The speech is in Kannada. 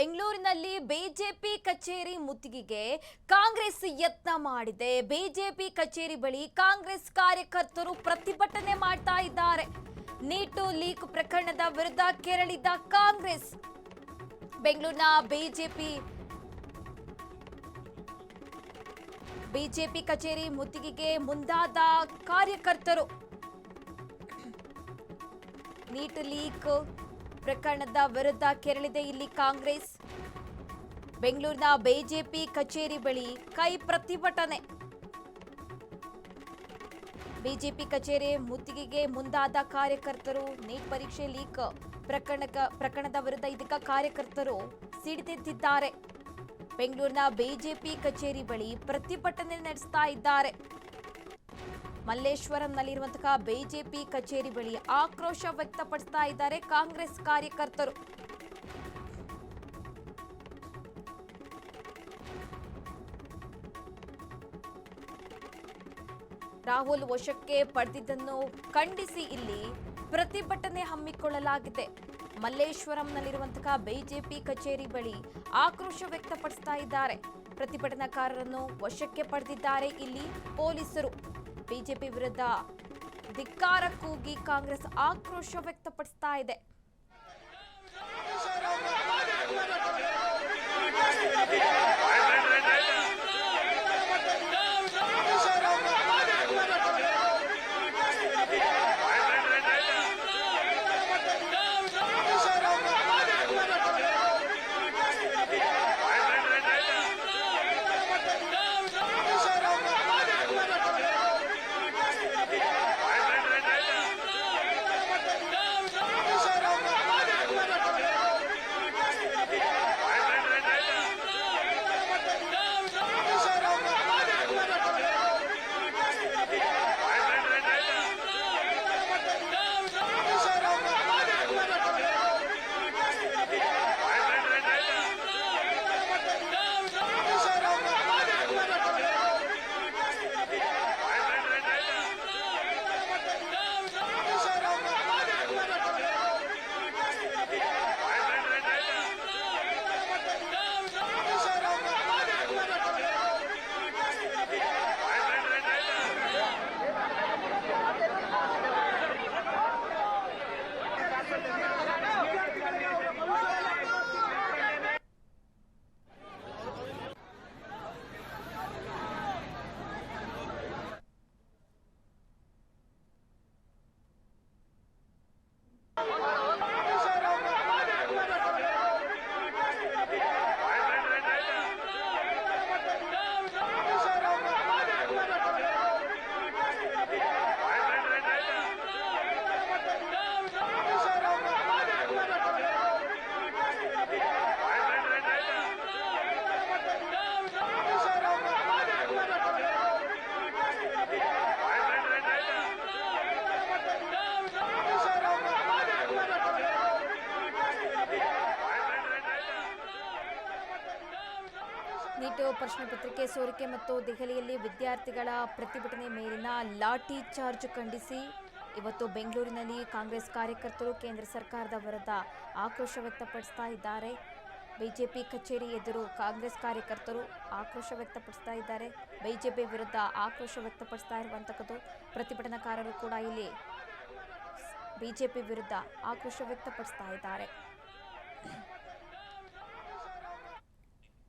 ಬೆಂಗಳೂರಿನಲ್ಲಿ ಬಿಜೆಪಿ ಕಚೇರಿ ಮುತ್ತಿಗೆಗೆ ಕಾಂಗ್ರೆಸ್ ಯತ್ನ ಮಾಡಿದೆ. ಬಿಜೆಪಿ ಕಚೇರಿ ಬಳಿ ಕಾಂಗ್ರೆಸ್ ಕಾರ್ಯಕರ್ತರು ಪ್ರತಿಭಟನೆ ಮಾಡ್ತಾ ಇದ್ದಾರೆ. ನೀಟು ಲೀಕ್ ಪ್ರಕರಣದ ವಿರುದ್ಧ ಕೆರಳಿದ ಕಾಂಗ್ರೆಸ್ ಬೆಂಗಳೂರಿನ ಬಿಜೆಪಿ ಕಚೇರಿ ಮುತ್ತಿಗೆಗೆ ಮುಂದಾದ ಕಾರ್ಯಕರ್ತರು ನೀಟ್ ಲೀಕ್ ಪ್ರಕರಣದ ವಿರುದ್ಧ ಕೆರಳಿದೆ. ಇಲ್ಲಿ ಕಾಂಗ್ರೆಸ್ ಬೆಂಗಳೂರಿನ ಬಿಜೆಪಿ ಕಚೇರಿ ಬಳಿ ಕೈ ಪ್ರತಿಭಟನೆ. ಬಿಜೆಪಿ ಕಚೇರಿ ಮುತ್ತಿಗೆಗೆ ಮುಂದಾದ ಕಾರ್ಯಕರ್ತರು ನೀಟ್ ಪರೀಕ್ಷೆ ಲೀಕ್ ಪ್ರಕರಣದ ವಿರುದ್ಧ ಇದೀಗ ಕಾರ್ಯಕರ್ತರು ಸಿಡಿದೆದ್ದಿದ್ದಾರೆ. ಬೆಂಗಳೂರಿನ ಬಿಜೆಪಿ ಕಚೇರಿ ಬಳಿ ಪ್ರತಿಭಟನೆ ನಡೆಸ್ತಾ ಇದ್ದಾರೆ. ಮಲ್ಲೇಶ್ವರಂನಲ್ಲಿರುವಂತಹ ಬಿಜೆಪಿ ಕಚೇರಿ ಬಳಿ ಆಕ್ರೋಶ ವ್ಯಕ್ತಪಡಿಸ್ತಾ ಇದ್ದಾರೆ ಕಾಂಗ್ರೆಸ್ ಕಾರ್ಯಕರ್ತರು. ರಾಹುಲ್ ವಶಕ್ಕೆ ಪಡೆದಿದ್ದನ್ನು ಖಂಡಿಸಿ ಇಲ್ಲಿ ಪ್ರತಿಭಟನೆ ಹಮ್ಮಿಕೊಳ್ಳಲಾಗಿದೆ. ಮಲ್ಲೇಶ್ವರಂನಲ್ಲಿರುವಂತಹ ಬಿಜೆಪಿ ಕಚೇರಿ ಬಳಿ ಆಕ್ರೋಶ ವ್ಯಕ್ತಪಡಿಸ್ತಾ ಇದ್ದಾರೆ. ಪ್ರತಿಭಟನಾಕಾರರನ್ನು ವಶಕ್ಕೆ ಪಡೆದಿದ್ದಾರೆ ಇಲ್ಲಿ ಪೊಲೀಸರು. ಬಿಜೆಪಿ ವಿರುದ್ಧ ಧಿಕ್ಕಾರ ಕೂಗಿ ಕಾಂಗ್ರೆಸ್ ಆಕ್ರೋಶ ವ್ಯಕ್ತಪಡಿಸ್ತಾ ಇದೆ. ನೀಟ್ ಪ್ರಶ್ನೆ ಪತ್ರಿಕೆ ಸೋರಿಕೆ ಮತ್ತು ದೆಹಲಿಯಲ್ಲಿ ವಿದ್ಯಾರ್ಥಿಗಳ ಪ್ರತಿಭಟನೆ ಮೇಲಿನ ಲಾಠಿ ಚಾರ್ಜ್ ಖಂಡಿಸಿ ಇವತ್ತು ಬೆಂಗಳೂರಿನಲ್ಲಿ ಕಾಂಗ್ರೆಸ್ ಕಾರ್ಯಕರ್ತರು ಕೇಂದ್ರ ಸರ್ಕಾರದ ವಿರುದ್ಧ ಆಕ್ರೋಶ ವ್ಯಕ್ತಪಡಿಸ್ತಾ ಇದ್ದಾರೆ. ಬಿಜೆಪಿ ಕಚೇರಿ ಎದುರು ಕಾಂಗ್ರೆಸ್ ಕಾರ್ಯಕರ್ತರು ಆಕ್ರೋಶ ವ್ಯಕ್ತಪಡಿಸ್ತಾ ಇದ್ದಾರೆ. ಬಿಜೆಪಿ ವಿರುದ್ಧ ಆಕ್ರೋಶ ವ್ಯಕ್ತಪಡಿಸ್ತಾ ಇರುವಂತಕ್ಕದ್ದು. ಪ್ರತಿಭಟನಾಕಾರರು ಕೂಡ ಇಲ್ಲಿ ಬಿಜೆಪಿ ವಿರುದ್ಧ ಆಕ್ರೋಶ ವ್ಯಕ್ತಪಡಿಸ್ತಾ ಇದ್ದಾರೆ.